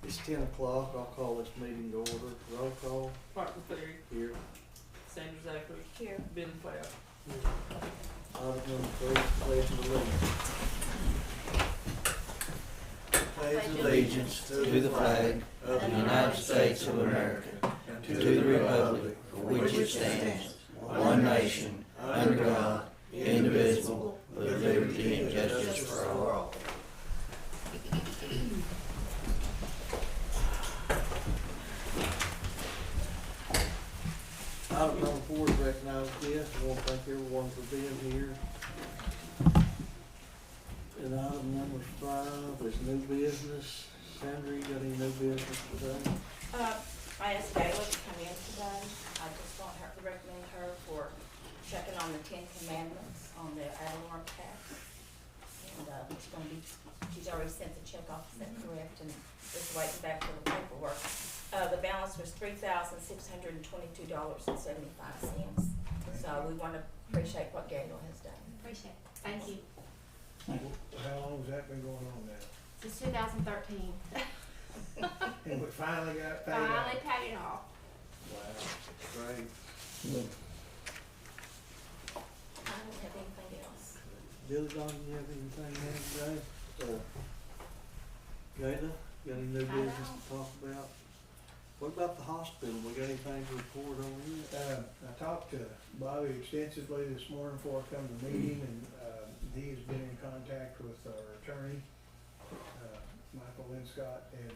It's 10 o'clock. I'll call this meeting to order. Roll call. Martin Cleary, Here. Sandra Zachary, Here. Ben Platt. Item number 3, pledge of allegiance. Pledge allegiance to the flag of the United States of America and to the republic for which it stands, one nation, under God, indivisible, with liberty and justice for all. Item number 4 is recognized guests. I want to thank everyone for being here. And item number 5 is new business. Sandra, you got any new business today? I asked Gayla to come in today. I just want her to recommend her for checking on the 10 Commandments on the ad valorem tax. And it's going to be, she's already sent the check off, is that correct? And just waiting back for the paperwork. The balance was $3,622.75. So we want to appreciate what Gayla has done. Appreciate it. Thank you. How long has that been going on now? Since 2013. And we finally got it paid Finally off. paid it off. Wow. Great. I don't have anything else. Billy, Don, you have anything today? Gayla, got any new business to talk about? What about the hospital? We got anything to report on it? I talked to Bobby extensively this morning before I come to the meeting, and he has been in contact with our attorney, Michael Linscott, and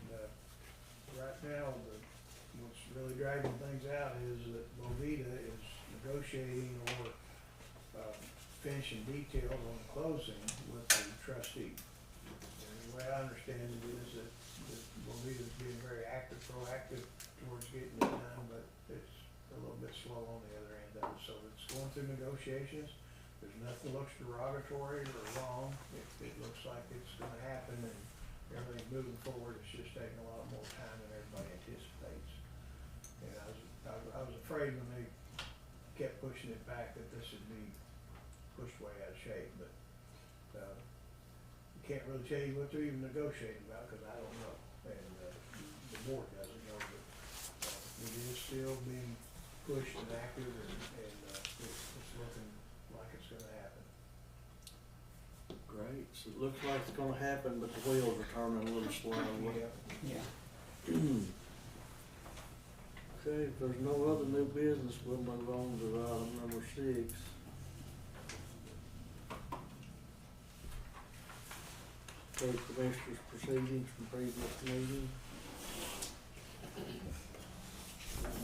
right now, what's really dragging things out is that Bovita is negotiating or finishing details on the closing with the trustee. And the way I understand it is that Bovita is being very active, proactive towards getting it done, but it's a little bit slow on the other end of it. So it's going through negotiations. There's nothing that looks derogatory or wrong. It looks like it's gonna happen, and everything's moving forward. It's just taking a lot more time than everybody anticipates. And I was afraid when they kept pushing it back that this would be pushed way out of shape, but can't really tell you what they're even negotiating about, because I don't know, and the board doesn't know, but it is still being pushed and active, and it's looking like it's gonna happen. Great. So it looks like it's gonna happen, but the wheels are turning a little slow. Yeah. Okay, if there's no other new business, we'll move on to item number 6. Okay, Commissioners' proceedings from previous meeting.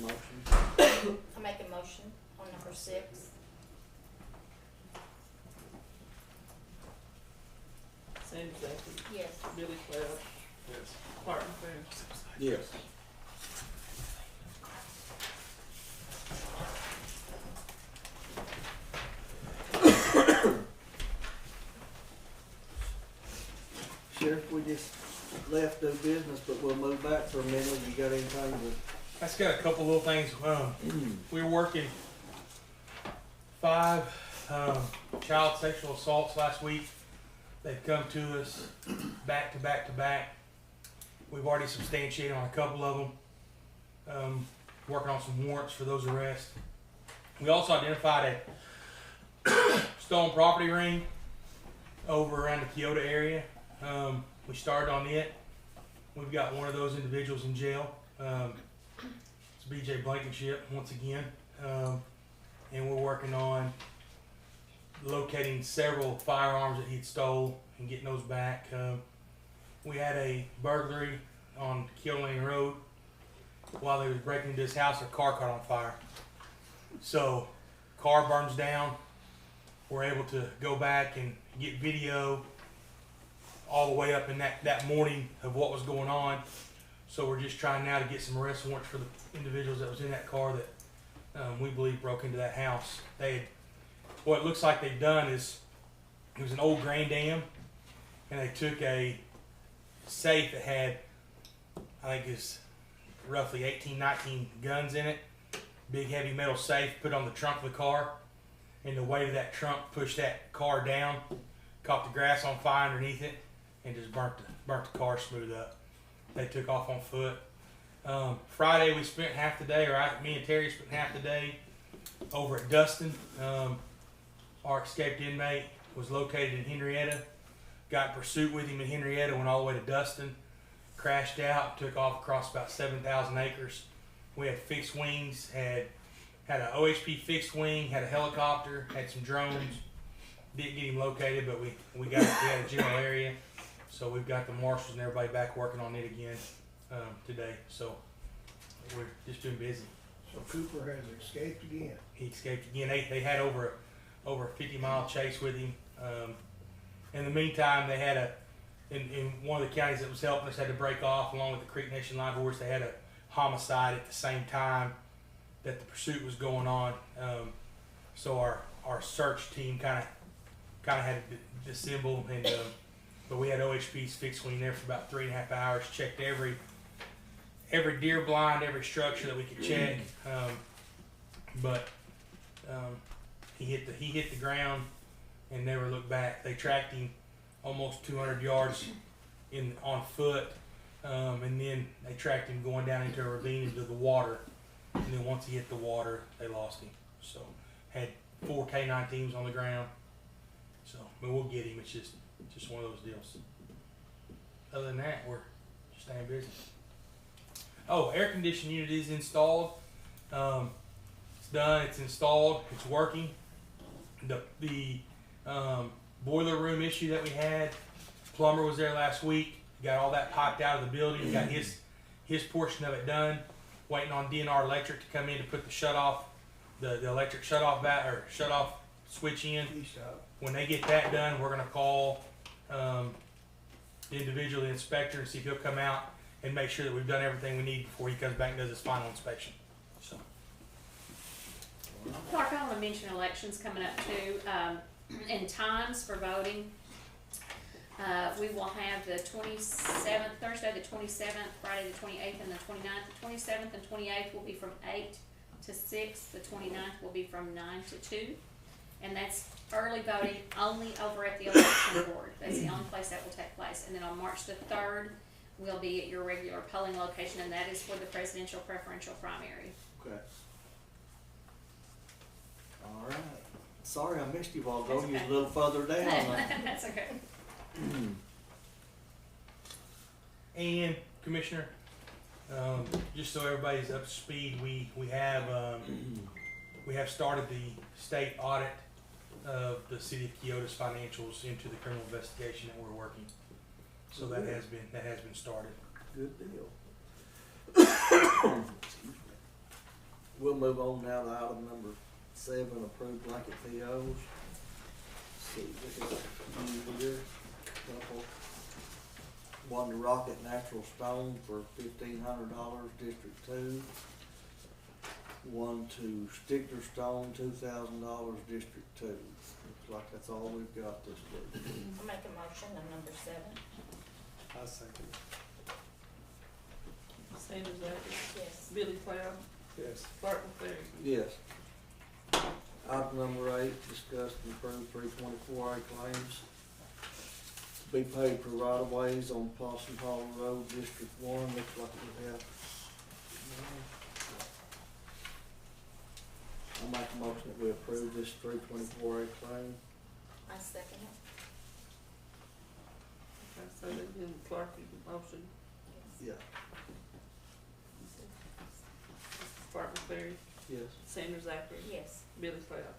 Motion. I make a motion on number 6. Sandra Zachary, Yes. Billy Platt, Yes. Martin Cleary. Yes. Sheriff, we just left new business, but we'll move back for a minute. You got anything to? I just got a couple little things. We were working 5 child sexual assaults last week. They've come to us back to back to back. We've already substantiated on a couple of them. Working on some warrants for those arrests. We also identified a stolen property ring over around the Kyoto area. We started on it. We've got one of those individuals in jail. It's BJ Blankenship once again. And we're working on locating several firearms that he'd stole and getting those back. We had a burglary on Kyoto Lane Road. While they was breaking into his house, a car caught on fire. So, car burns down. We're able to go back and get video all the way up in that morning of what was going on. So we're just trying now to get some arrest warrants for the individuals that was in that car that we believe broke into that house. What it looks like they've done is, it was an old grain dam, and they took a safe that had, I think it's roughly 18, 19 guns in it, big heavy metal safe, put on the trunk of the car, and the weight of that trunk pushed that car down, caught the grass on fire underneath it, and just burnt the car smooth up. they took off on foot. Friday we spent half the day, me and Terry spent half the day over at Dustin. Our escaped inmate was located in Henrietta. Got in pursuit with him in Henrietta, went all the way to Dustin, crashed out, took off across about 7,000 acres. We had fixed wings, had an OHP fixed wing, had a helicopter, had some drones. Didn't get him located, but we had a general area. So we've got the marshals and everybody back working on it again today. So we're just been busy. So Cooper has escaped again. He escaped again. They had over a 50-mile chase with him. In the meantime, they had in one of the counties that was helping us had to break off along with the Creek Nation Live Horse. They had a homicide at the same time that the pursuit was going on. So our search team kind of had to dissemble, and but we had OHP's fixed wing there for about 3.5 hours. Checked every deer blind, every structure that we could check. But he hit the ground and never looked back. They tracked him almost 200 yards on foot, and then they tracked him going down into a ravine into the water. And then once he hit the water, they lost him. So had 4 K9 teams on the ground. So, but we'll get him. It's just one of those deals. Other than that, we're just staying busy. Oh, air conditioning unit is installed. It's done. It's installed. It's working. The boiler room issue that we had, plumber was there last week. Got all that piped out of the building. Got his portion of it done. Waiting on DNR Electric to come in to put the shut off, the electric shut off switch in. When they get that done, we're gonna call the individual inspector and see if he'll come out and make sure that we've done everything we need before he comes back and does his final inspection. So. Clark, I want to mention elections coming up too, and times for voting. We will have the 27th, Thursday the 27th, Friday the 28th, and the 29th. The 27th and 28th will be from 8 to 6. The 29th will be from 9 to 2. And that's early voting only over at the election board. That's the only place that will take place. And then on March the 3rd, we'll be at your regular polling location, and that is for the presidential preferential primary. Okay. All right. Sorry I missed you a while ago. That's You was okay. a little further down. That's okay. And Commissioner, just so everybody's up to speed, we have started the state audit of the city of Keota's financials into the criminal investigation that we're working. So that has been started. Good deal. Excuse me. We'll move on now to item number 7, approved blanket POs. See, we got a few here. Couple. One to Rocket Natural Stone for $1,500, District 2. One to Stickler Stone, $2,000, District 2. Looks like that's all we've got this week. I'll make a motion on number 7. I second. Sanders Actors, Yes. Billy Cloud, Yes. Clark McFerrin. Yes. Item number 8, discuss and approve 324A claims to be paid for right-of-ways on Possum Hall Road, District 1. Looks like we have. I'll make a motion that we approve this 324A claim. I second it. Okay, so then Clark, your motion, Yeah. Clark McFerrin, Yes. Sanders Actors, Yes. Billy Cloud.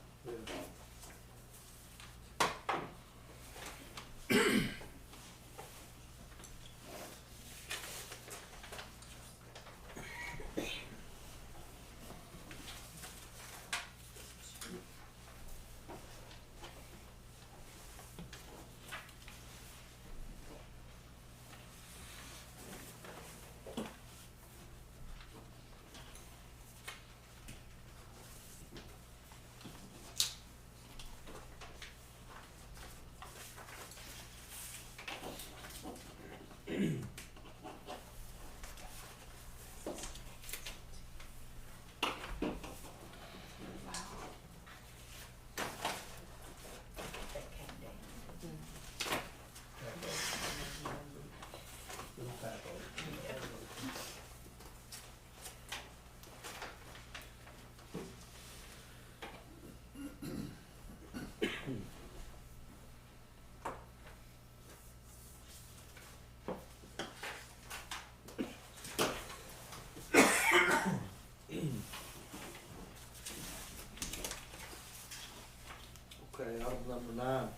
9,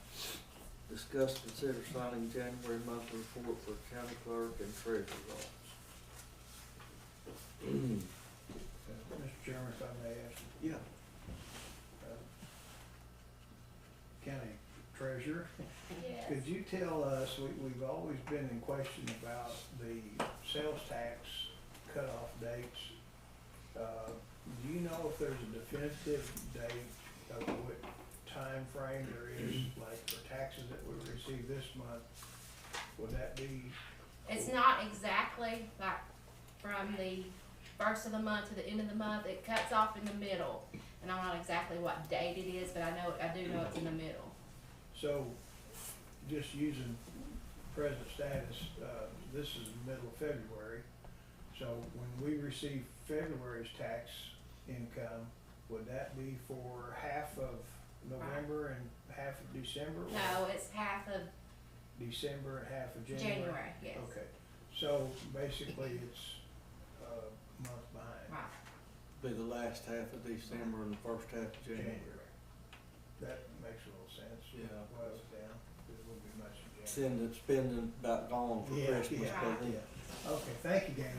discuss, consider signing January monthly report for county clerk and treasurer's office. Mr. Chairman, if I may ask, Yeah. county treasurer, Yes. could you tell us, we've always been in question about the sales tax cutoff dates. Do you know if there's a definitive date of what time frame there is, like for taxes that we receive this month? Would that be, It's not exactly like from the first of the month to the end of the month. It cuts off in the middle, and I don't know exactly what date it is, but I do know it's in the middle. so, just using present status, this is the middle of February. So when we receive February's tax income, would that be for half of November and half of December? or No, it's half of December and half of January? January, yes. Okay, so basically it's a month behind. Right. Be the last half of December and the first half of January. That makes a little sense. Yeah. Boils it down, it wouldn't be much in January. Spending about gone for Yeah, Christmas, yeah, but then. yeah. Okay, thank you, Gary.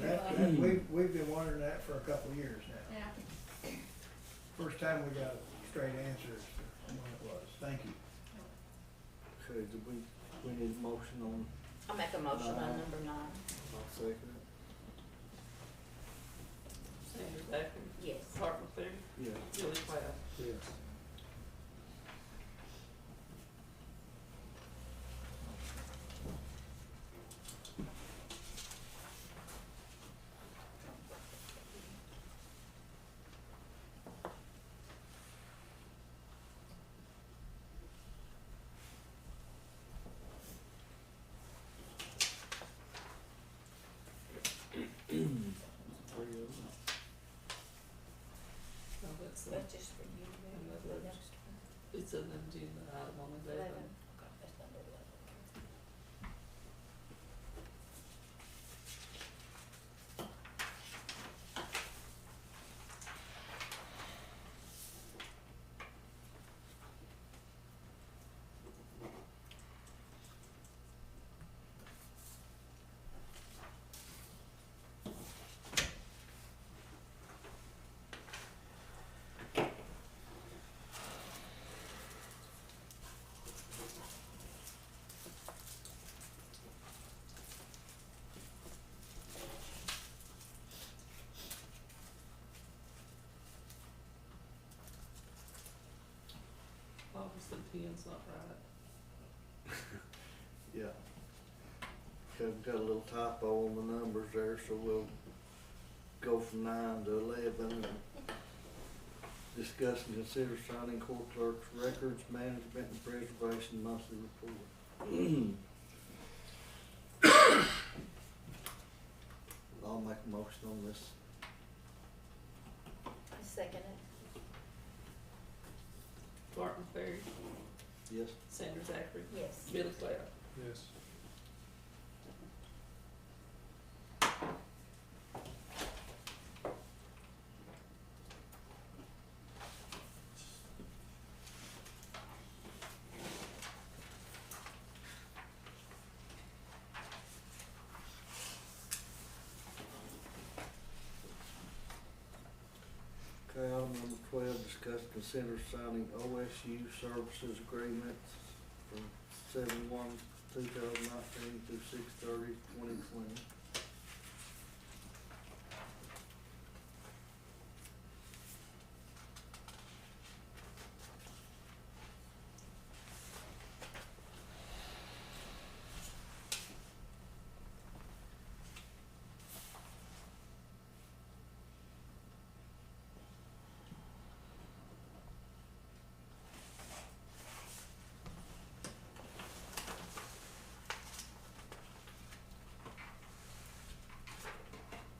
You're We've been wondering that for a couple of years now. Yeah. First time we got a straight answer as to when it was. Thank you. Okay, we need a motion on, I'll make a motion on number 9. I'll second it. Sanders Zachary, Yes. Clark McCleary, Yeah. Billy Cloud. Yes. No, that's, That's just for you. And Mary. the The others. next one. it's an agenda item on the 11. eleven. Okay, that's number 11. Obviously, pen's not right. Yeah. Okay, we've got a little typo on the numbers there, so we'll go from 9 to 11 and discuss and consider signing court clerk's records management and preservation monthly report. I'll make a motion on this. I second it. Clark McCleary, Yes? Sanders Zachary, Yes. Billy Cloud. Yes. Okay, item number 12, discuss, consider signing OSU services agreements from 7/1/2019 through 6/30/2020.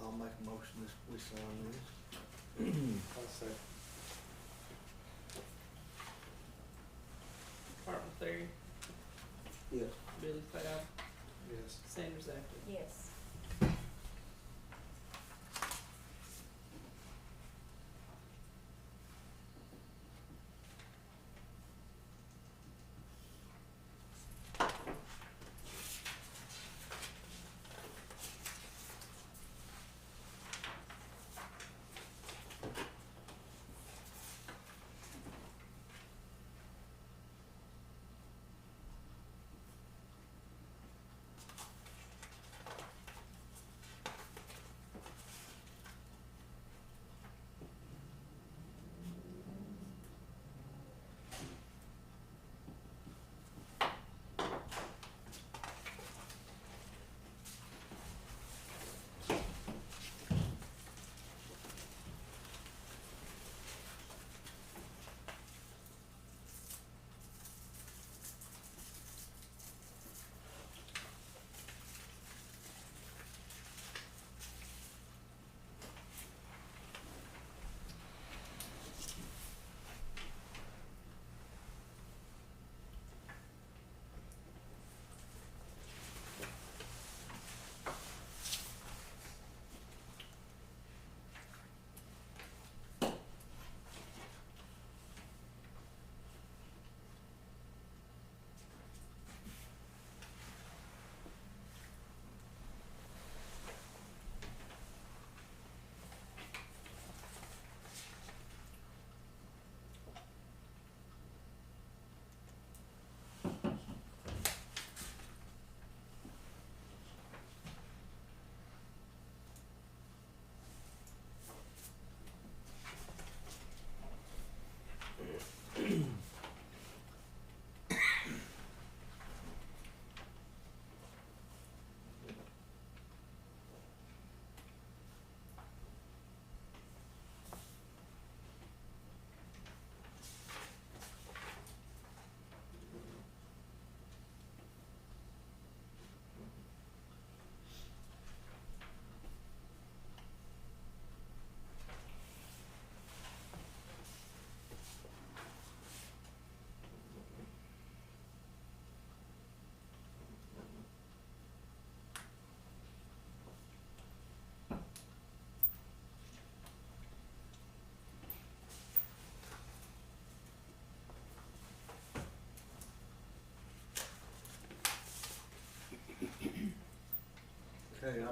I'll make a motion this, we sign this. I'll say. Clark McCleary, Yes. Billy Cloud, Yes. Sanders Zachary. Yes.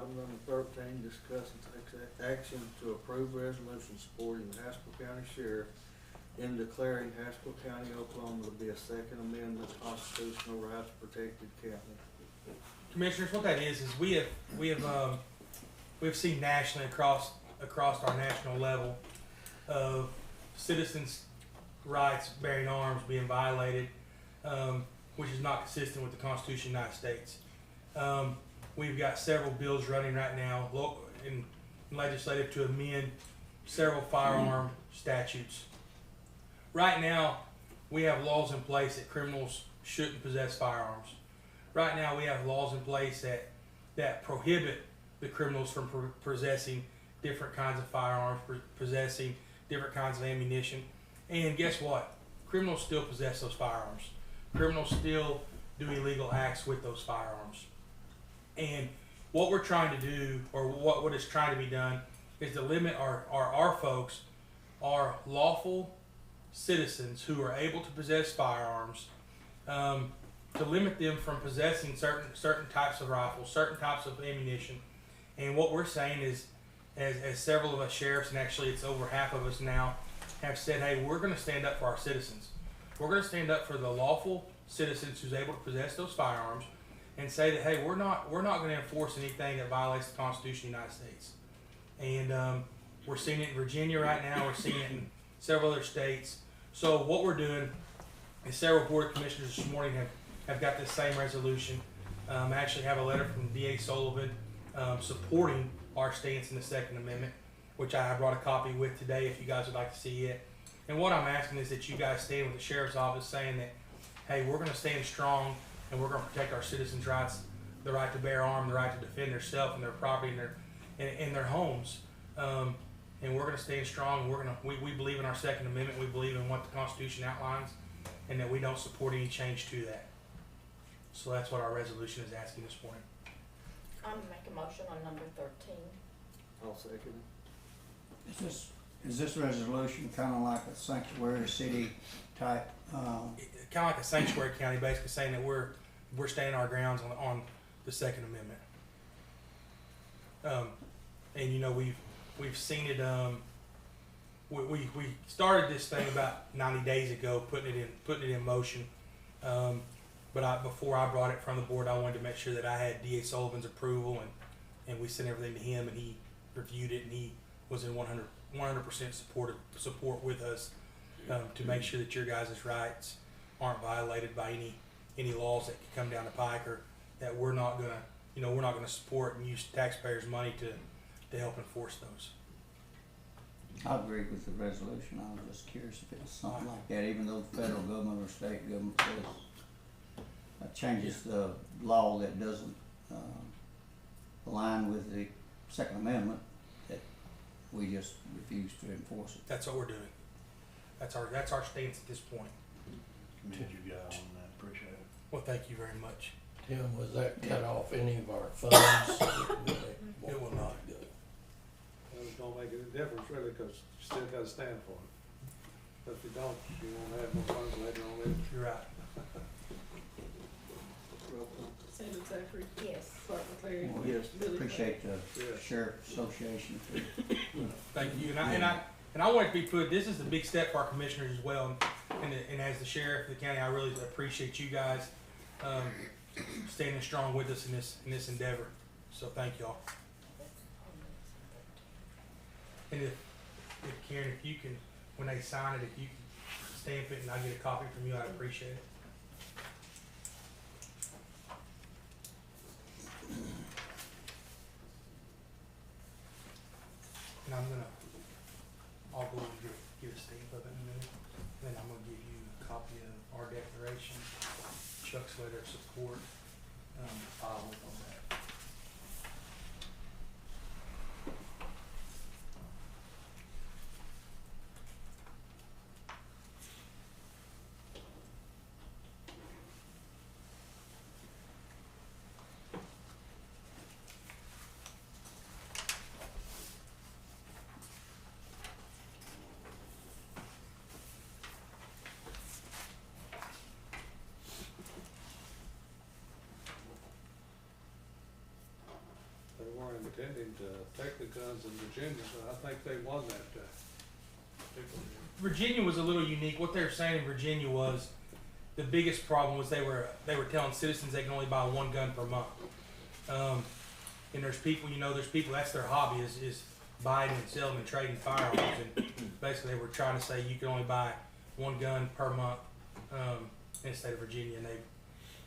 Item number 13, discuss and take action to approve resolution supporting the Haskell County Sheriff in declaring Haskell County, Oklahoma to be a Second Amendment constitutional rights protected county. Commissioners, what that is we've seen nationally across our national level of citizens' rights bearing arms being violated, which is not consistent with the Constitution of the United States. We've got several bills running right now in legislative to amend several firearm statutes. Right now, we have laws in place that criminals shouldn't possess firearms. Right now, we have laws in place that prohibit the criminals from possessing different kinds of firearms, possessing different kinds of ammunition. And guess what? Criminals still possess those firearms. Criminals still do illegal acts with those firearms. And what we're trying to do, or what is trying to be done, is to limit our folks, our lawful citizens who are able to possess firearms, to limit them from possessing certain types of rifles, certain types of ammunition. And what we're saying is, as several of us sheriffs, and actually it's over half of us now, have said, hey, we're going to stand up for our citizens. We're going to stand up for the lawful citizens who's able to possess those firearms, and say that, hey, we're not going to enforce anything that violates the Constitution of the United States. And we're seeing it in Virginia right now. We're seeing it in several other states. So what we're doing is several Board of Commissioners this morning have got this same resolution. I actually have a letter from D.A. Sullivan supporting our stance in the Second Amendment, which I brought a copy with today if you guys would like to see it. And what I'm asking is that you guys stand with the Sheriff's Office saying that, hey, we're going to stand strong and we're going to protect our citizens' rights, the right to bear arms, the right to defend themselves and their property and their homes. And we're going to stand strong. We believe in our Second Amendment. We believe in what the Constitution outlines, and that we don't support any change to that. So that's what our resolution is asking this morning. I'm gonna make a motion on number 13. I'll second it. Is this resolution kind of like a sanctuary city type? Kind of like a sanctuary county, basically saying that we're standing our grounds on the Second Amendment. And you know, we've seen it. We started this thing about 90 days ago, putting it in motion. But before I brought it from the board, I wanted to make sure that I had D.A. Sullivan's approval, and we sent everything to him, and he reviewed it, and he was in 100% support with us to make sure that your guys' rights aren't violated by any laws that could come down the pike, or that we're not gonna support and use taxpayers' money to help enforce those. I agree with the resolution. I was just curious if it was something like that, even though the federal government or state government changes the law that doesn't align with the Second Amendment, that we just refuse to enforce it. That's what we're doing. That's our stance at this point. Commend you guys on that, appreciate it. Well, thank you very much. Tim, was that cut off any of our funds? It will not. It don't make any difference really, cause you still gotta stand for it. But if you don't, you won't have no funds later on either. You're right. Roll call. Sandy Zachary, Yes. Clark McLeary. Well, Yes. Billy Appreciate the Yeah. Sheriff Association too. Thank you. And I want it to be put, this is a big step for our commissioners as well. And as the sheriff of the county, I really appreciate you guys standing strong with us in this endeavor. So thank y'all. And if Karen, if you can, when they sign it, if you can stamp it and I get a copy from you, I'd appreciate it. And I'll go and get a stamp of it in a minute. Then I'm gonna give you a copy of our declaration, Chuck's letter of support, file with on that. intending to take the guns in Virginia, but I think they won that, particular. Virginia was a little unique. What they were saying in Virginia was the biggest problem was they were telling citizens they can only buy one gun per month. And there's people, there's people that's their hobby is buying and selling and trading firearms. And basically they were trying to say you can only buy one gun per month in the state of Virginia. And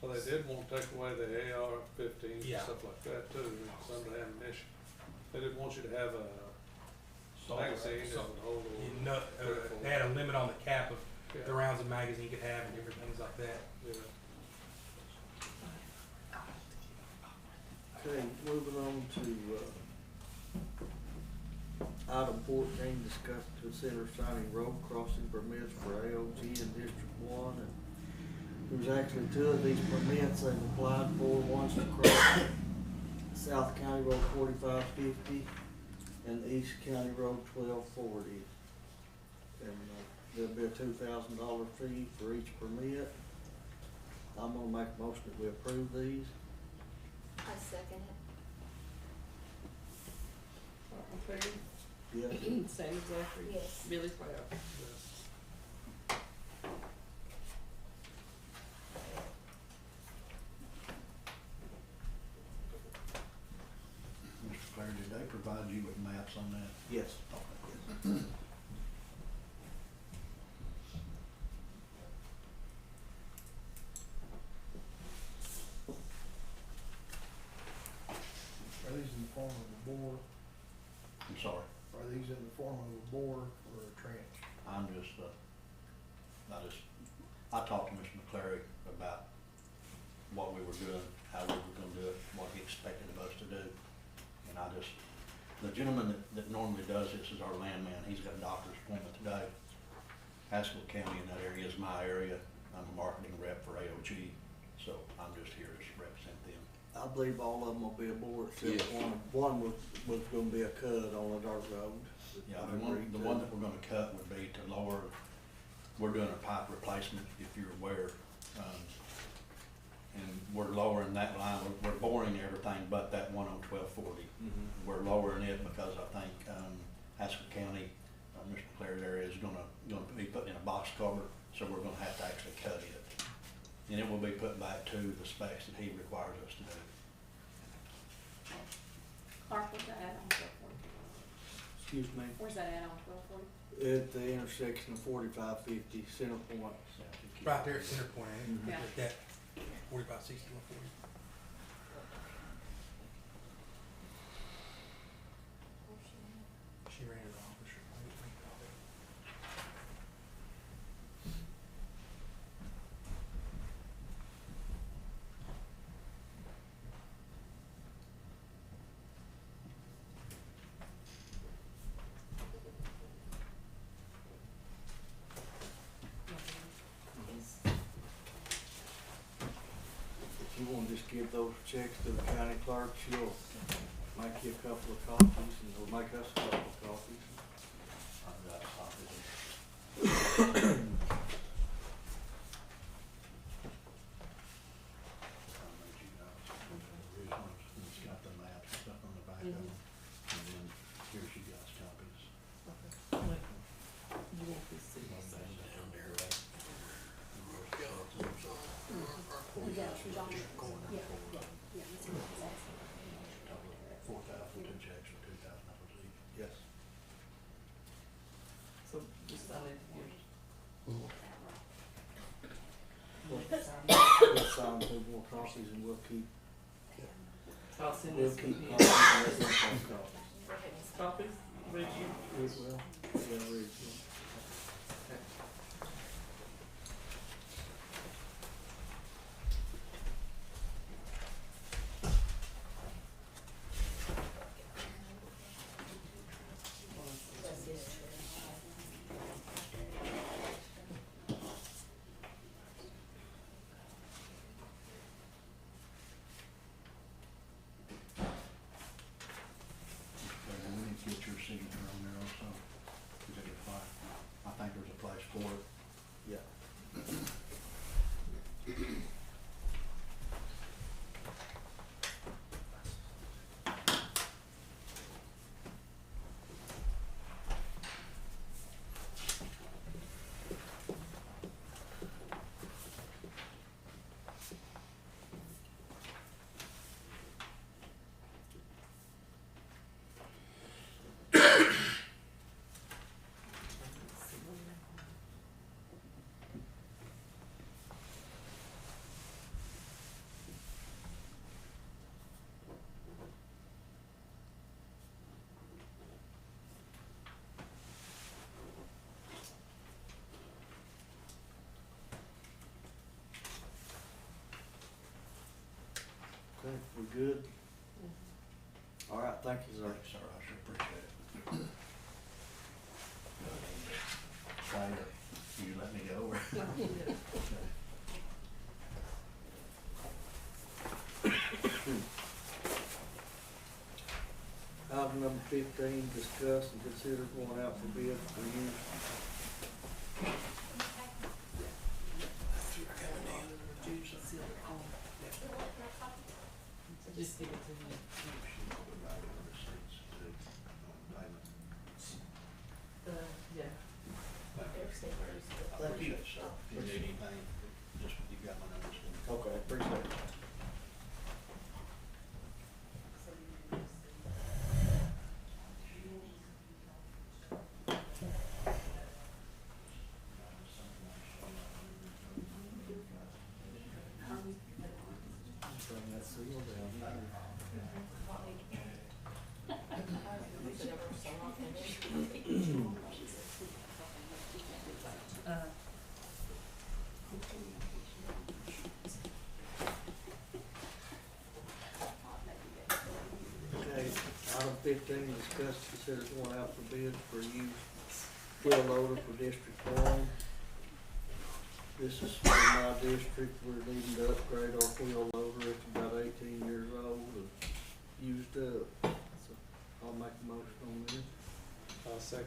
Well, they did want to take away the AR-15s Yeah. and stuff like that too, and some of the ammunition. They didn't want you to have a magazine that would hold they had a limit on the cap of Yeah. the rounds a magazine could have and different things like that. Yeah. Okay, moving on to, item 14, discuss, consider signing road crossing permits for AOG in District 1. And there's actually 2 of these permits they've applied for. One's to cross South County Road 4550 and East County Road 1240. And there'll be a $2,000 fee for each permit. I'm gonna make a motion that we approve these. I second it. Martin Cleary, Yes. Sammy Zachary. Yes. Billy Cloud. Mr. Clary, did they provide you with maps on that? Yes. Okay. Are these in the form of a bore? I'm sorry, Are these in the form of a bore or a trench? I talked to Mr. McClary about what we were doing, how we were gonna do it, what he expected of us to do. And the gentleman that normally does this is our landman. He's got a doctor's appointment today. Haskell County in that area is my area. I'm a marketing rep for AOG, so I'm just here to represent them. I believe all of them will be aboard except one. One was gonna be a cut on a dirt road. Yeah, the one that we're gonna cut would be to lower, we're doing a pipe replacement, if you're aware. And we're lowering that line, we're boring everything but that one on 1240. We're lowering it because I think, Haskell County, Mr. McClary's area is gonna be putting in a box culvert, so we're gonna have to actually cut it. And it will be put back to the specs that he requires us to do. Clark, where's that at on 1240? Excuse me. Where's that at on 1240? At the intersection of 4550 Center Point. Right there at Center Point, ain't it? Yeah. That 4560, 140. She ran it off. For sure. If you wanna just give those checks to the county clerk, she'll make you a couple of copies and it'll make us a couple of copies. I've got copies. It's got the maps and stuff on the back of them, and then here's you guys' copies. You want this to be signed? Down there, right? Yeah, that's exactly. 4,000, 2 checks for $2,000 each. Yes. So just sign it here. We'll sign 2 more copies and we'll keep I'll send copies this and to you. let them have copies. Copies, read you. We will. Yeah, read them. That's it. And we need to get your signature on there also. Is that your file? We good? All right, thank you, sir. Thanks, sir, I sure appreciate it. Sorry, you let me go over. Item number 15, discuss and consider going out for bid for use. Just give it to me. Yeah. I appreciate it, sir. If you need anything, just, you've got my numbers. Okay, appreciate it. Bring that seal down here. Okay, item 15, discuss, consider going out for bid for used wheel loader for District 1. This is for my district, we're needing to upgrade our wheel loader, it's about 18 years old and used up. So I'll make a motion on this. I'll second.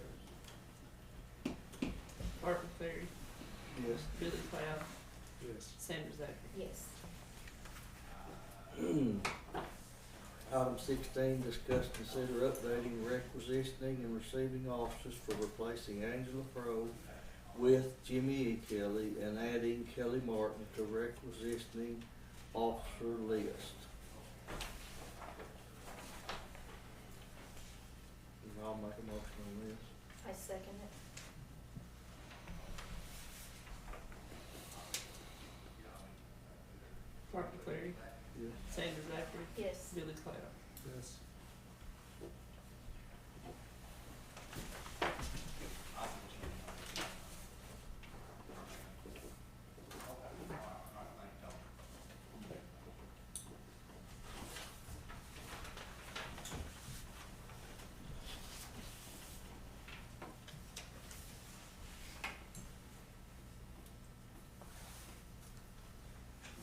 Martin Cleary, Yes. Billy Cloud, Yes. Sandra Zachary. Yes. Item 16, discuss, consider updating, requisitioning, and receiving officers for replacing Angela Pro with Jimmy E. Kelly and adding Kelly Martin to requisitioning officer list. And I'll make a motion on this. I second it. Martin Cleary, Yes. Sandra Zachary, Yes. Billy Cloud. Yes.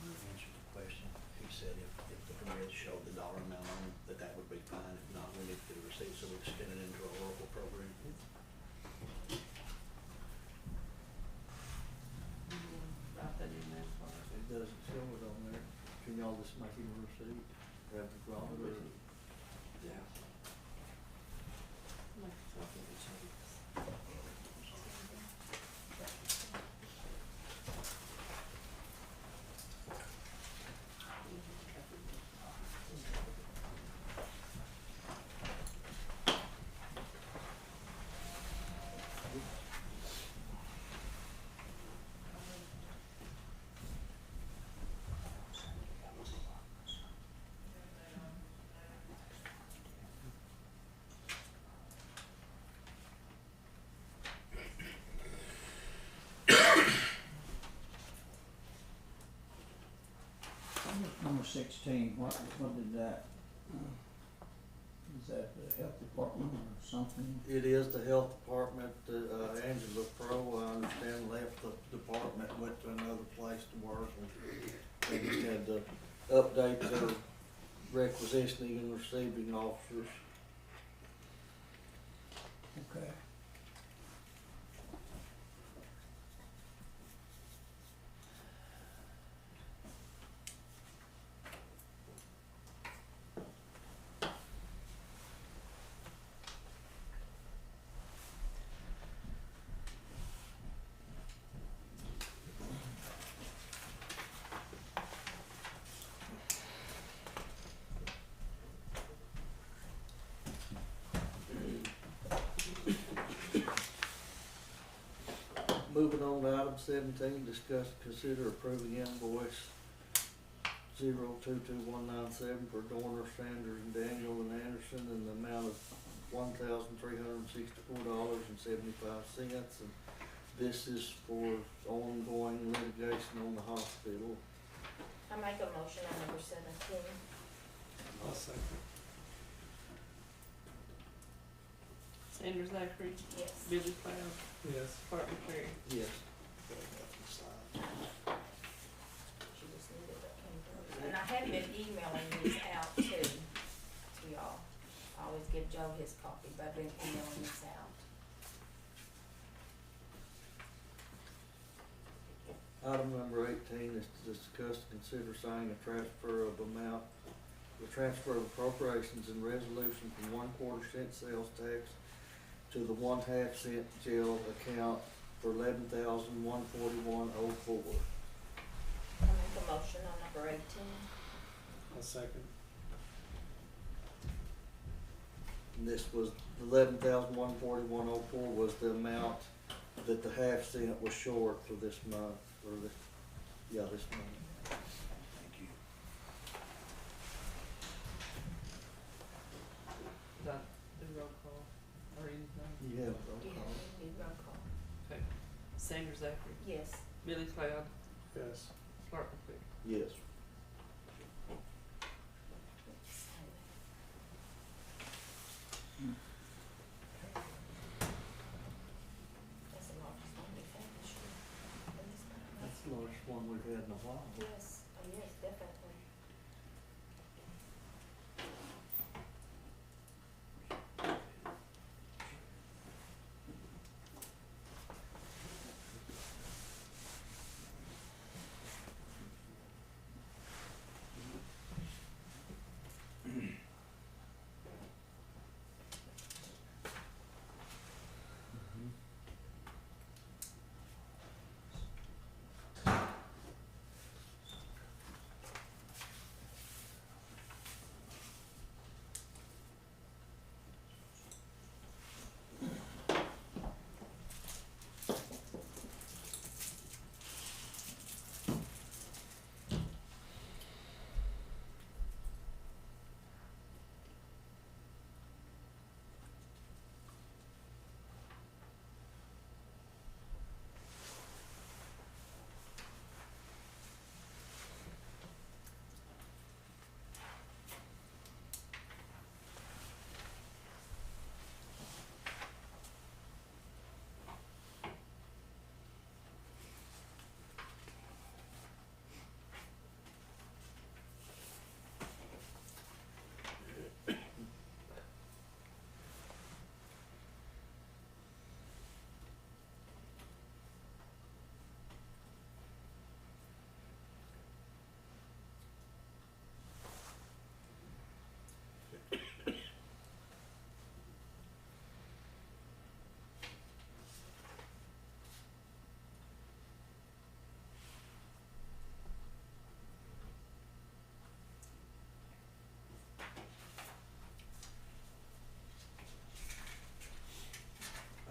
Answer the question. He said if the permits showed the dollar amount on it, that would be fine. If not, we need to do a receipt, so we extend it into our local program. Write that in there for us. It doesn't show it on there. Can y'all just make him a receipt? Have it drawn or? Yeah. Make a copy of the checks. Number 16, what did that, is that the health department or something? It is the health department, Angela Pro, I understand, left the department, went to another place to work, and they just had to update their requisitioning and receiving officers. Okay. Moving on to item 17, discuss, consider approving invoice 022197 for Dorner, Sanders, and Daniel and Anderson in the amount of $1,364.75. And this is for ongoing litigation on the hospital. I make a motion on number 17. I'll second. Sandra Zachary, Yes. Billy Cloud, Yes. Clark McCreary. Yes. She just needed that came through. And I have been emailing these out too, to y'all. I always give Joe his copy, but I've been emailing these out. Item number 18 is to discuss and consider signing a transfer of amount, the transfer of appropriations and resolution from 1/4 cent sales tax to the 1/2 cent jail account for $11,141.04. I make a motion on number 18. I'll second. And this was $11,141.04 was the amount that the 1/2 cent was short for this month, or this month. Thank you. Did I do roll call or anything? You have a roll Yeah, call. you need roll call. Okay. Sandra Zachary, Yes. Billy Cloud, Yes. Clark McCreary. Yes. That's the largest one we've had this year. That's the largest one we've had in a while. Yes, oh yes, definitely.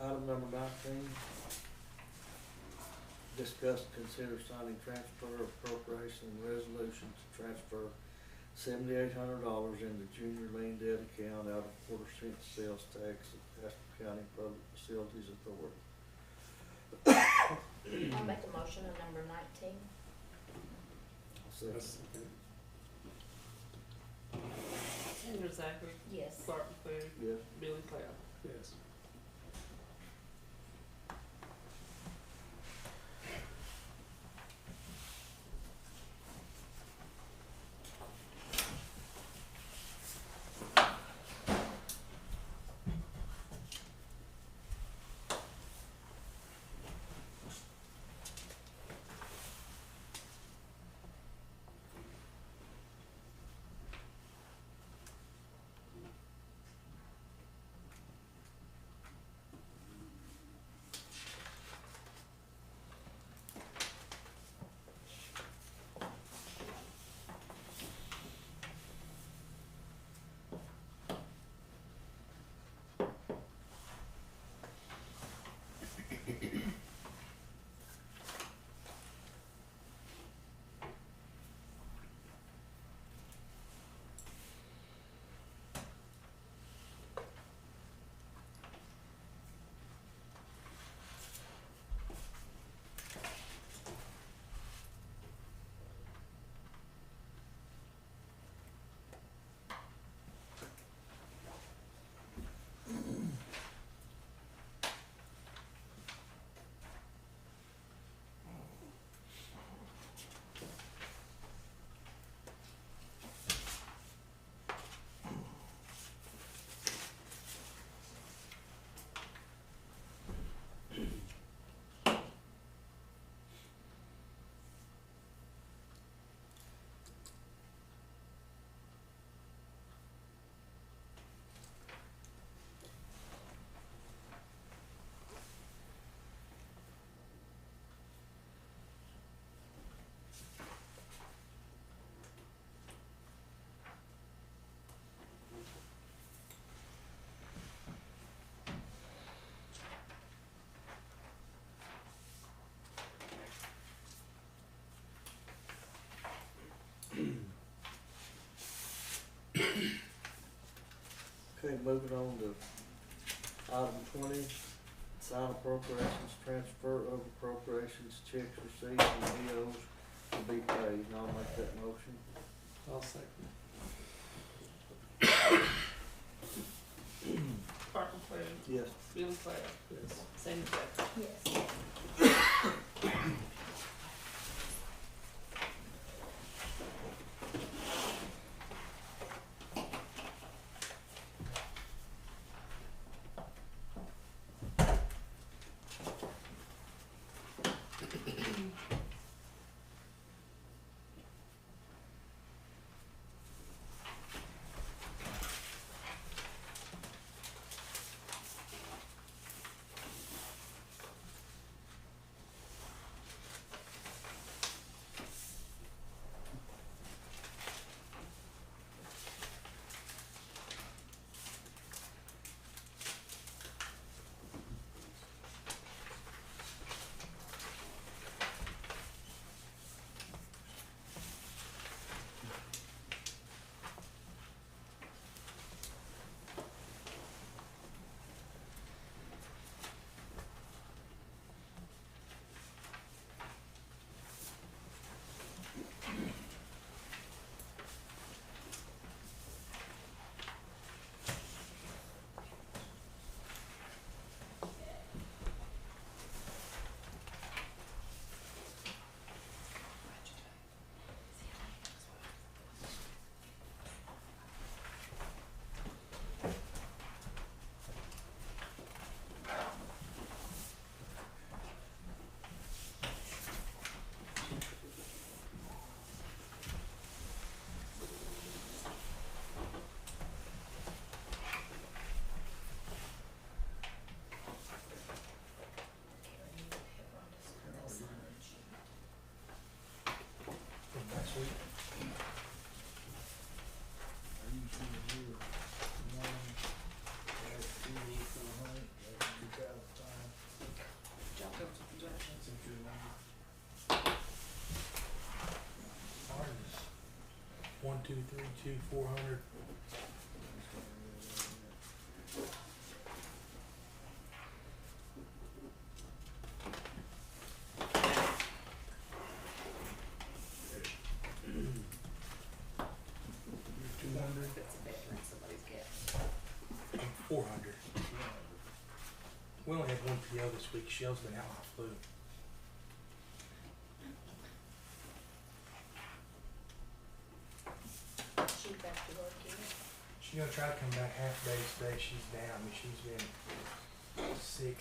Item number 19, discuss and consider signing transfer of appropriation and resolution to transfer $7,800 in the junior lien debt account out of 1/4 cent sales tax of Haskell County Public Facilities Authority. I'll make a motion on number 19. I'll second. I'll second. Sandra Zachary, Yes. Clark McCreary, Yes. Billy Cloud. Yes. Okay, moving on to item 20, sign appropriations, transfer of appropriations, checks received, and bills to be paid. And I'll make that motion. I'll second. Mark McLeary, Yes. Billy Cloud, Yes. Sandra Zachary. Yes. Next week. Jump up to the judge. Ours is 1, 2, 3, 2, 400. That's a veteran, somebody's got. 400. We only had one PO this week. Shell's been out on flu. She back to work here. She's gonna try to come back half day today. She's down. I mean, she's been sick.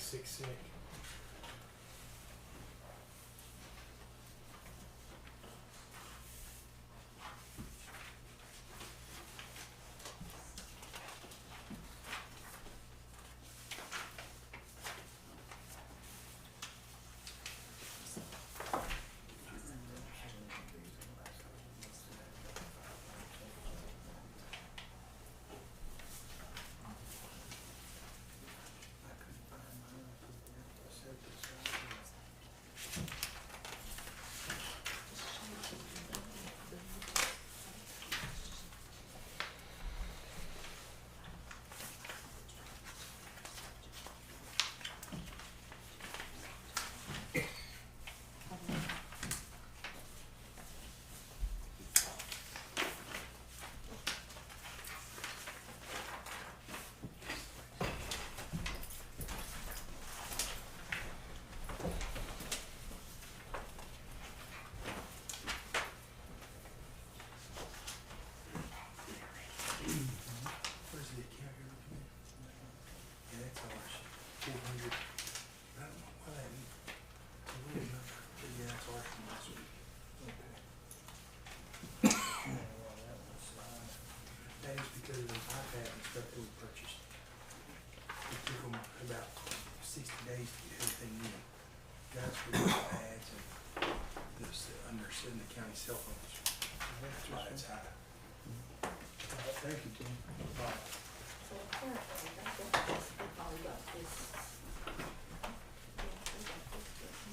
Where's the account here? Yeah, that's ours. 400. I don't know why that. It's a weird number. But yeah, that's ours from last week. That is because of those iPads and stuff that we purchased. It took them about 60 days to get everything in. Guys for the iPads and this under sitting the county cell phones. That's why it's high. Thank you, Tim. So currently, I think we probably got this.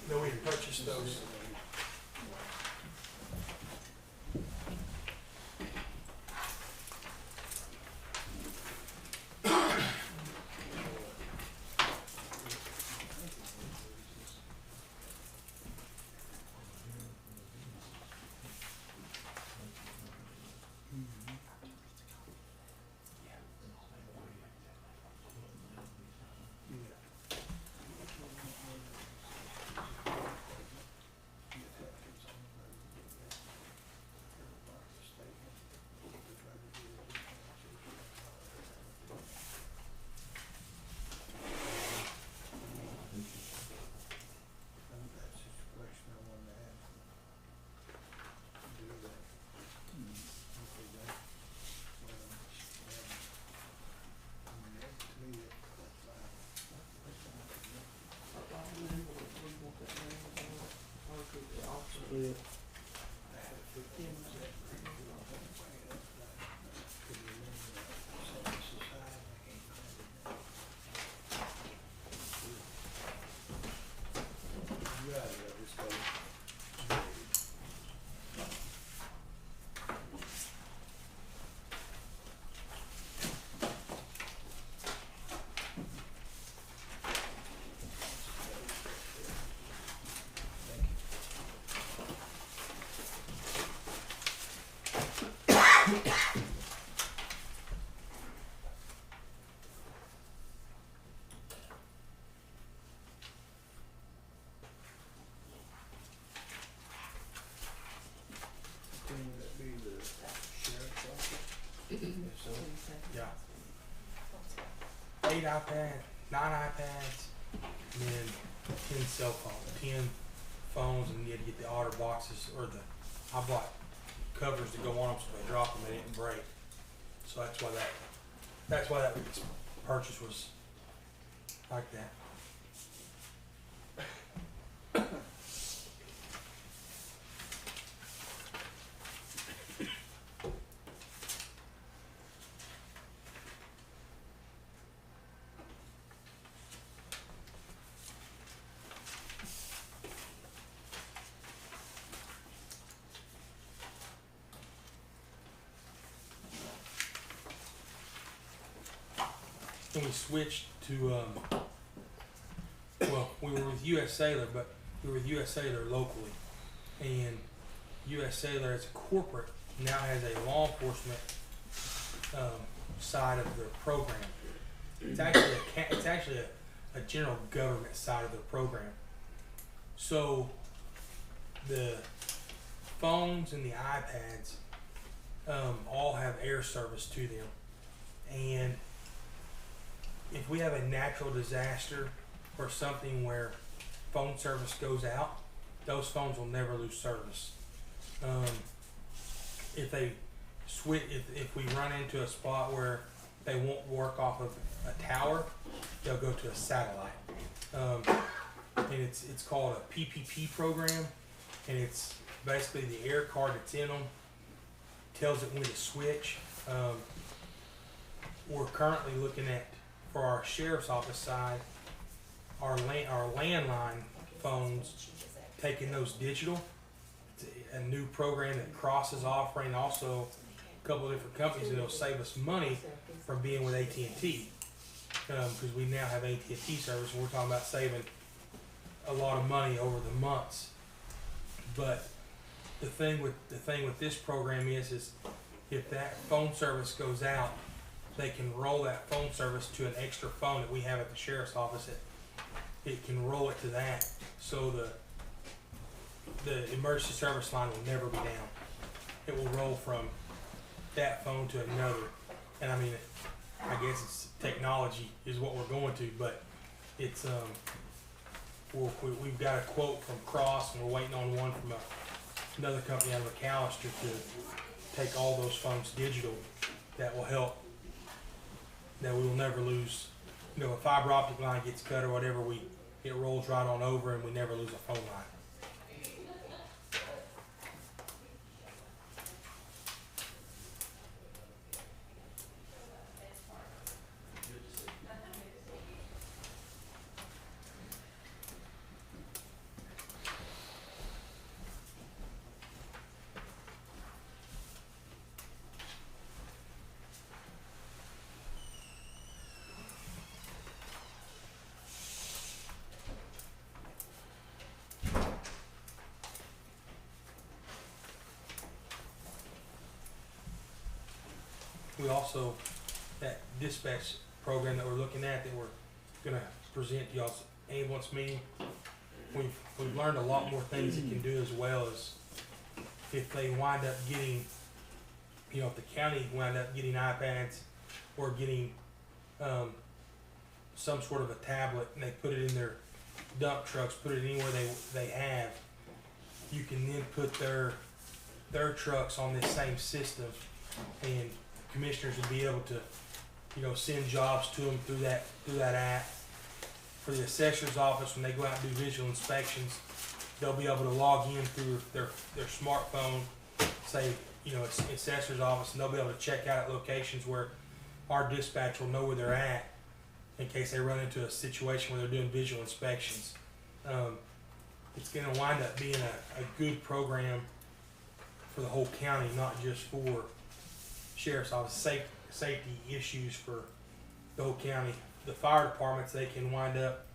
No, we purchased those. 9 iPads, and then 10 cell phones, 10 phones, and you had to get the otter boxes, or I bought covers to go on them so they drop them and it didn't break. So that's why that purchase was like that. When we switched to, well, we were with US Sailor, but we were with US Sailor locally. And US Sailor as a corporate now has a law enforcement side of their program. It's actually a general government side of their program. So the phones and the iPads all have air service to them. And if we have a natural disaster or something where phone service goes out, those phones will never lose service. If they switch, if we run into a spot where they won't work off of a tower, they'll go to a satellite. And it's called a PPP program, and it's basically the air card that's in them tells it when to switch. We're currently looking at, for our sheriff's office side, our landline phones, taking those digital. It's a new program that crosses offering also a couple of different companies, and it'll save us money from being with AT&T, because we now have AT&T service, and we're talking about saving a lot of money over the months. But the thing with this program is if that phone service goes out, they can roll that phone service to an extra phone that we have at the sheriff's office. It can roll it to that, so the emergency service line will never be down. It will roll from that phone to another. And I mean, I guess it's technology is what we're going to, but it's we've got a quote from Cross, and we're waiting on one from another company out of McAllister to take all those phones digital. That will help. That we will never lose. You know, a fiber optic line gets cut or whatever, it rolls right on over, and we never lose a phone line. We also, that dispatch program that we're looking at, that we're gonna present to y'all's ambulance meeting, we've learned a lot more things it can do, as well as if they wind up getting, you know, if the county wind up getting iPads or getting some sort of a tablet, and they put it in their dump trucks, put it anywhere they have, you can then put their trucks on this same system, and commissioners will be able to, you know, send jobs to them through that app. For the assessor's office, when they go out and do visual inspections, they'll be able to log in through their smartphone, say, you know, it's assessor's office, and they'll be able to check out at locations where our dispatch will know where they're at in case they run into a situation where they're doing visual inspections. It's going to wind up being a good program for the whole county, not just for sheriff's office. Safety issues for the whole county. The fire departments, they can wind up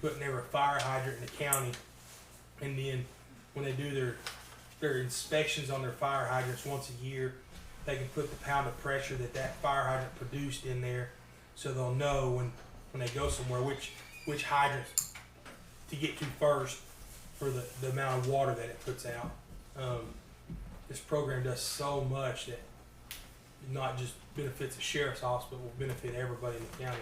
putting every fire hydrant in the county, and then when they do their inspections on their fire hydrants once a year, they can put the pound of pressure that fire hydrant produced in there, so they'll know when they go somewhere which hydrant to get to first for the amount of water that it puts out. This program does so much that not just benefits the sheriff's office, but will benefit everybody in the county.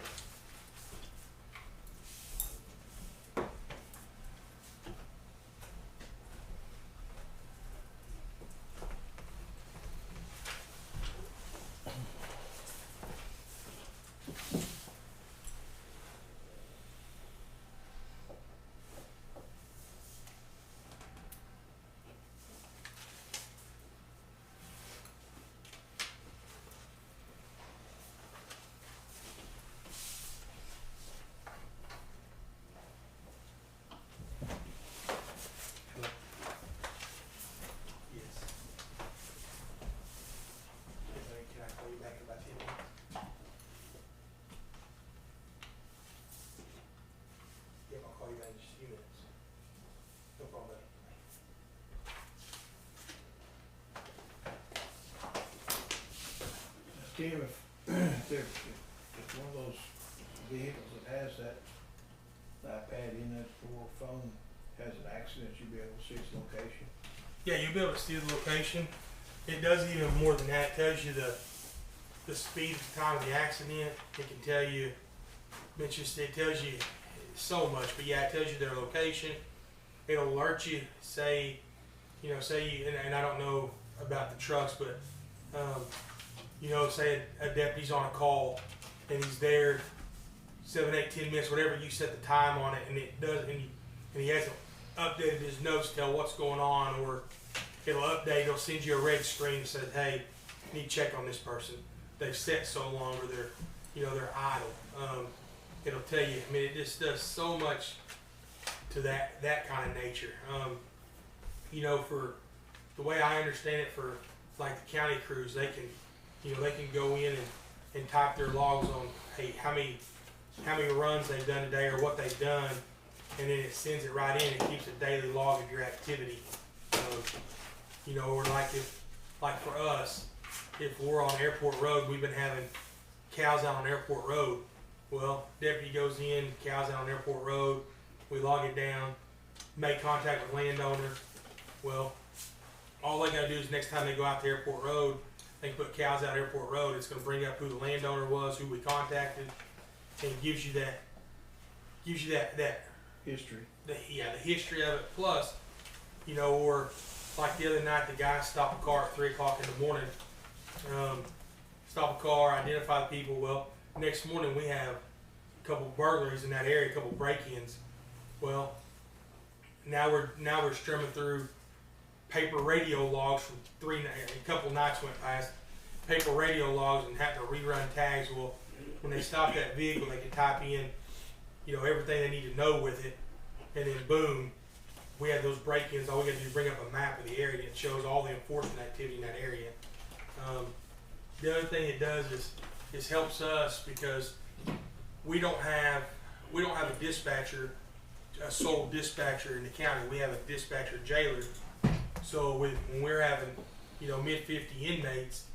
Tim, if one of those vehicles that has that iPad in it or phone has an accident, you'll be able to see its location. Yeah, you'll be able to see the location. It does even more than that. It tells you the speed, the time of the accident. It can tell you, it tells you so much, but yeah, it tells you their location. It'll alert you, say you, and I don't know about the trucks, but, say a deputy's on a call and he's there 7, 8, 10 minutes, whatever, you set the time on it, and it does, and he hasn't updated his notes to tell what's going on, or it'll update, it'll send you a red screen that says, hey, you need to check on this person. They've set so long, or they're idle. It'll tell you, I mean, it just does so much to that kind of nature. For the way I understand it, for like the county crews, they can go in and type their logs on, hey, how many runs they've done today or what they've done, and then it sends it right in and keeps a daily log of your activity. Or like for us, if we're on Airport Road, we've been having cows out on Airport Road. Well, deputy goes in, cows out on Airport Road, we log it down, make contact with landowner. Well, all they gotta do is next time they go out to Airport Road, they can put cows out Airport Road. It's gonna bring up who the landowner was, who we contacted, and gives you that History. the history of it. Plus, or like the other night, the guy stopped a car at 3 o'clock in the morning. Stop a car, identify the people. Well, next morning we have a couple burglaries in that area, a couple break-ins. Well, now we're strumming through paper radio logs from a couple nights went past, paper radio logs, and having to rerun tags. Well, when they stop that vehicle, they can type in, everything they need to know with it, and then boom, we have those break-ins. All we got to do is bring up a map of the area, and it shows all the enforcement activity in that area. The other thing it does is helps us because we don't have a dispatcher, a sole dispatcher in the county. We have a dispatcher jailer. So when we're having, mid-50 inmates,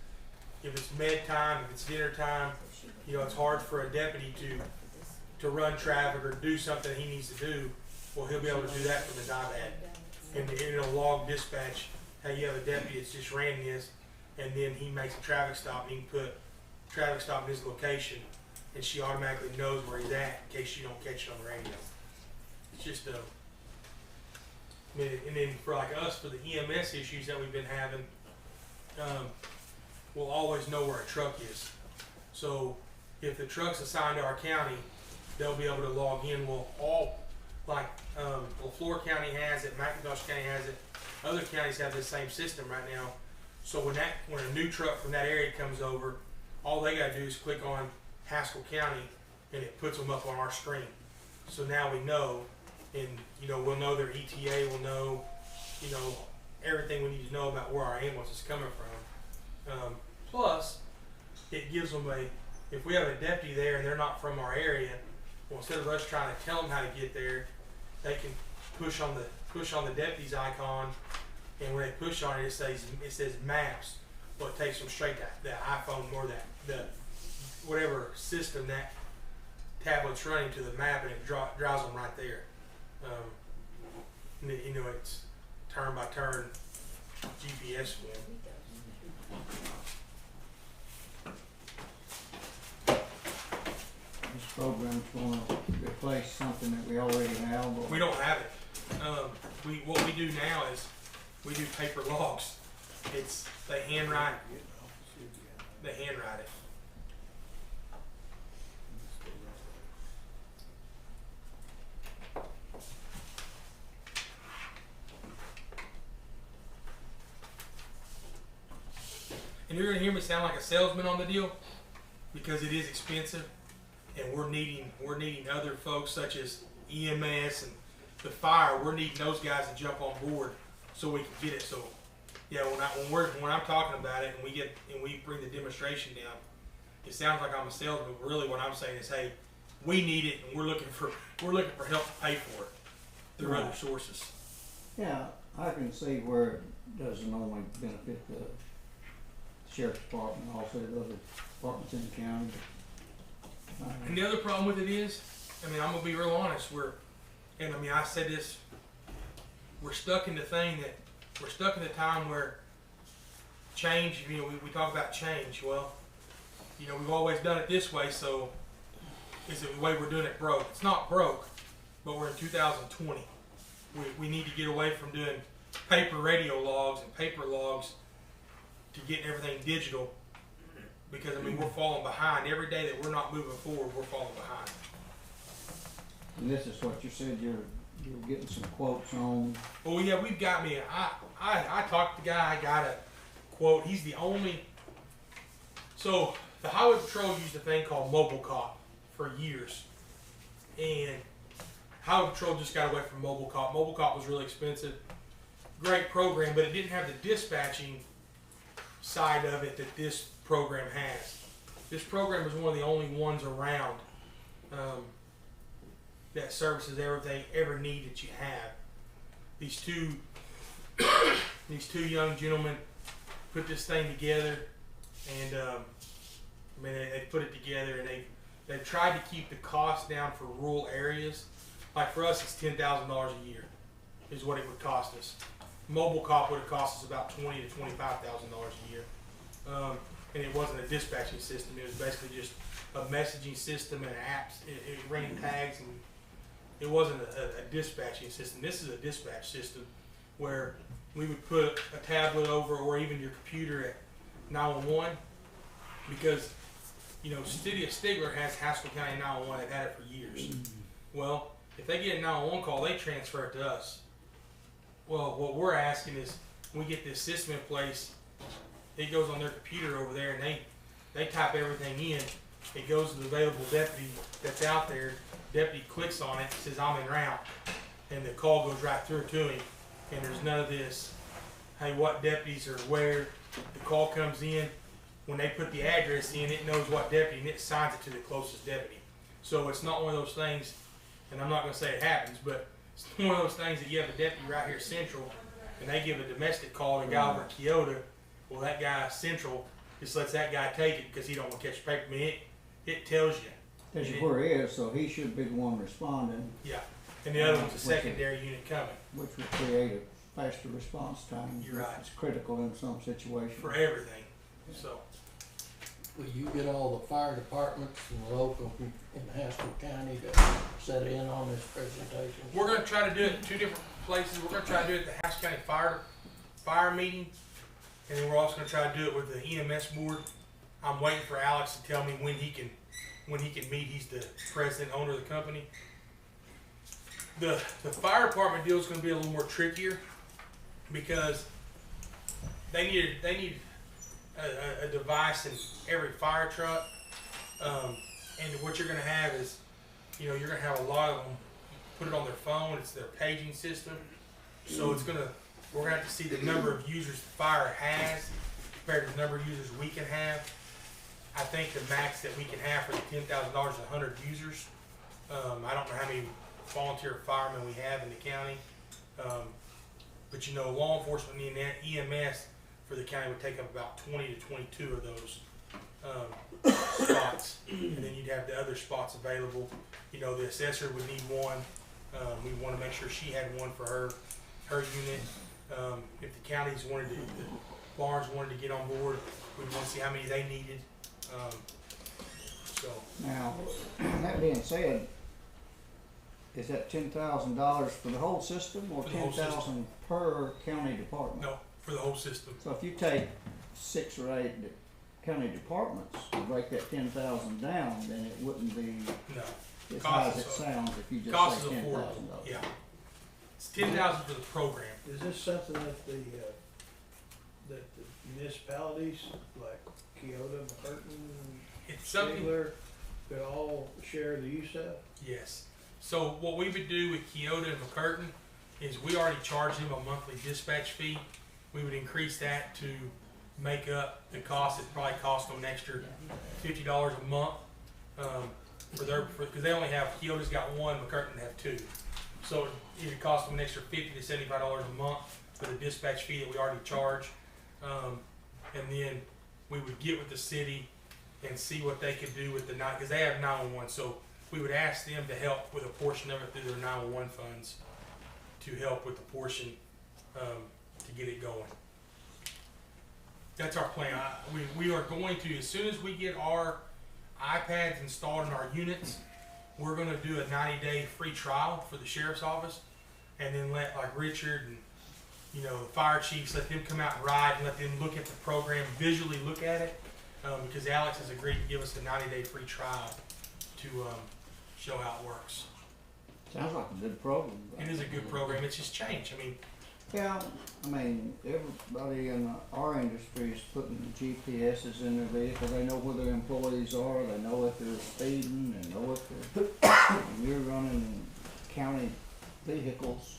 if it's med time, if it's dinner time, it's hard for a deputy to run traffic or do something he needs to do. Well, he'll be able to do that from his iPad. And it'll log dispatch, hey, you have a deputy that's just ran this, and then he makes a traffic stop, and he can put traffic stop in his location, and she automatically knows where he's at in case you don't catch it on the radio. It's just and then for like us, for the EMS issues that we've been having, we'll always know where a truck is. So if the truck's assigned to our county, they'll be able to log in. LaFleur County has it, McIntosh County has it, other counties have the same system right now. So when a new truck from that area comes over, all they gotta do is click on Haskell County, and it puts them up on our screen. So now we know, and we'll know their ETA, we'll know, everything we need to know about where our ambulance is coming from. Plus, it gives them if we have a deputy there and they're not from our area, well, instead of us trying to tell them how to get there, they can push on the deputy's icon, and when they push on it, it says maps. Well, it takes them straight to the iPhone or the whatever system that tablet's running to the map, and it drives them right there. It's turn by turn GPS form. This program's gonna replace something that we already have, or? We don't have it. What we do now is we do paper logs. They handwrite it. And you're gonna hear me sound like a salesman on the deal because it is expensive, and we're needing other folks such as EMS and the fire. We're needing those guys to jump on board so we can get it. So yeah, when I'm talking about it and we bring the demonstration down, it sounds like I'm a salesman, but really what I'm saying is, hey, we need it, and we're looking for help to pay for it through other sources. Yeah, I can see where it doesn't only benefit the sheriff's department, also the other departments in the county. And the other problem with it is, I mean, I'm gonna be real honest, I said this, we're stuck in the time where change, you know, we talk about change. Well, you know, we've always done it this way, so is it the way we're doing it broke? It's not broke, but we're in 2020. We need to get away from doing paper radio logs and paper logs to getting everything digital, because I mean, we're falling behind. Every day that we're not moving forward, we're falling behind. And this is what you said you're getting some quotes on. Oh yeah, we've got me. I talked to the guy. I got a quote. He's the only. So the Highway Patrol used a thing called Mobile Cop for years, and Highway Patrol just got away from Mobile Cop. Mobile Cop was really expensive. Great program, but it didn't have the dispatching side of it that this program has. This program is one of the only ones around that services everything ever need that you have. These two young gentlemen put this thing together, and they put it together, and they've tried to keep the cost down for rural areas. Like for us, it's $10,000 a year is what it would cost us. Mobile Cop would have cost us about $20,000 to $25,000 a year, and it wasn't a dispatching system. It was basically just a messaging system and apps. It ran tags, and it wasn't a dispatching system. This is a dispatch system where we would put a tablet over, or even your computer at 911, because you know, City of Stigler has Haskell County 911. They've had it for years. Well, if they get a 911 call, they transfer it to us. Well, what we're asking is, we get this system in place, it goes on their computer over there, and they type everything in. It goes to the available deputy that's out there. Deputy clicks on it, says I'm en route, and the call goes right through to him. And there's none of this, hey, what deputies are where. The call comes in. When they put the address in, it knows what deputy, and it assigns it to the closest deputy. So it's not one of those things, and I'm not going to say it happens, but it's one of those things that you have a deputy right here central, and they give a domestic call to a guy over at Kyoto. Well, that guy central just lets that guy take it because he don't want to catch the paper. I mean, it tells you. Tells you where he is, so he should be the one responding. Yeah, and the other one's a secondary unit coming. Which would create a faster response time. You're right. It's critical in some situations. For everything. So. Will you get all the fire departments and local in Haskell County to set in on this presentation? We're going to try to do it in two different places. We're going to try to do it at the Haskell County Fire meeting, and then we're also going to try to do it with the EMS board. I'm waiting for Alex to tell me when he can meet. He's the president, owner of the company. The fire department deal is going to be a little more trickier, because they need a device in every fire truck, and what you're going to have is, you know, you're going to have a lot of them put it on their phone. It's their paging system, so we're going to have to see the number of users the fire has compared to the number of users we can have. I think the max that we can have for the $10,000 is 100 users. I don't know how many volunteer firemen we have in the county, but you know, law enforcement and EMS for the county would take up about 20 to 22 of those spots, and then you'd have the other spots available. You know, the assessor would need one. We want to make sure she had one for her unit. If the counties wanted to, the Barnes wanted to get on board, we want to see how many they needed. So now, that being said, is that $10,000 for the whole system, or $10,000 per county department? No, for the whole system. So if you take 6 or 8 county departments and break that 10,000 down, then it wouldn't be No. as high as it sounds if you just Cost say is $10,000. affordable. Yeah. It's $10,000 for the program. Is this something that the municipalities like Kyoto, McCurtain, It's something. Stigler could all share the use of? Yes. So what we would do with Kyoto and McCurtain is we already charge them a monthly dispatch fee. We would increase that to make up the cost. It probably cost them an extra $50 a month because they only have, Kyoto's got one, McCurtain have 2. So it would cost them an extra $50 to $75 a month for the dispatch fee that we already charge. And then we would get with the city and see what they could do with the night, because they have 911, so we would ask them to help with a portion of it through their 911 funds to help with the portion to get it going. That's our plan. We are going to, as soon as we get our iPads installed in our units, we're gonna do a 90-day free trial for the sheriff's office, and then let like Richard and the fire chiefs, let them come out and ride and let them look at the program, visually look at it, because Alex has agreed to give us a 90-day free trial to show how it works. Sounds like a good program. It is a good program. It's just changed. I mean, Yeah, I mean, everybody in our industry is putting GPSs in their vehicle. They know where their employees are. They know if they're speeding. They know if they're. When you're running county vehicles,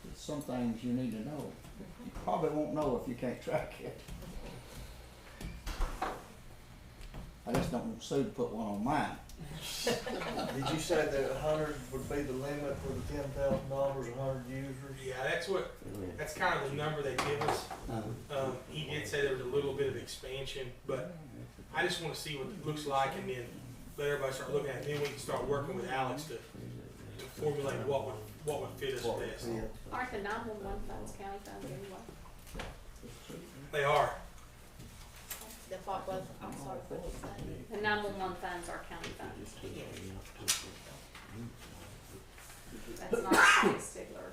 there's some things you need to know. You probably won't know if you can't track it. I just don't want Sue to put one on mine. Did you say that 100 would be the limit for the $10,000, 100 users? yeah, that's kind of the number they give us. He did say there was a little bit of expansion, but I just want to see what it looks like, and then let everybody start looking at it. Then we can start working with Alex to formulate what would fit us best. Aren't the 911 funds county funds anyway? They are. The what was, I'm sorry, what did you say? The 911 funds are county funds. That's not County Stigler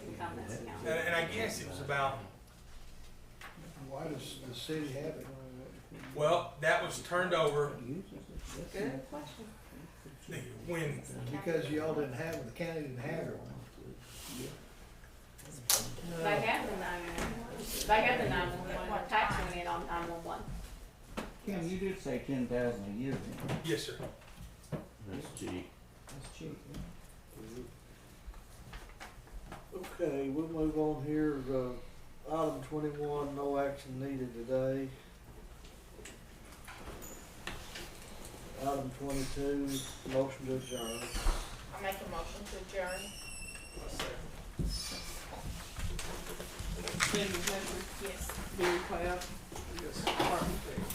income, that's county. And I guess it was about, Why does the city have it? well, that was turned over Good question. when, Because y'all didn't have it, the county didn't have it. They have the 911, they have the 911, tax went in on 911. Kim, you did say 10,000 a year. Didn't you? yes, sir. That's cheap. That's cheap. Okay, we'll move on here. Item 21, no action needed today. Item 22, motion to adjourn. I make a motion to adjourn. Cindy Hedrick, Yes. Barry Cloud, Yes. Martin Fair.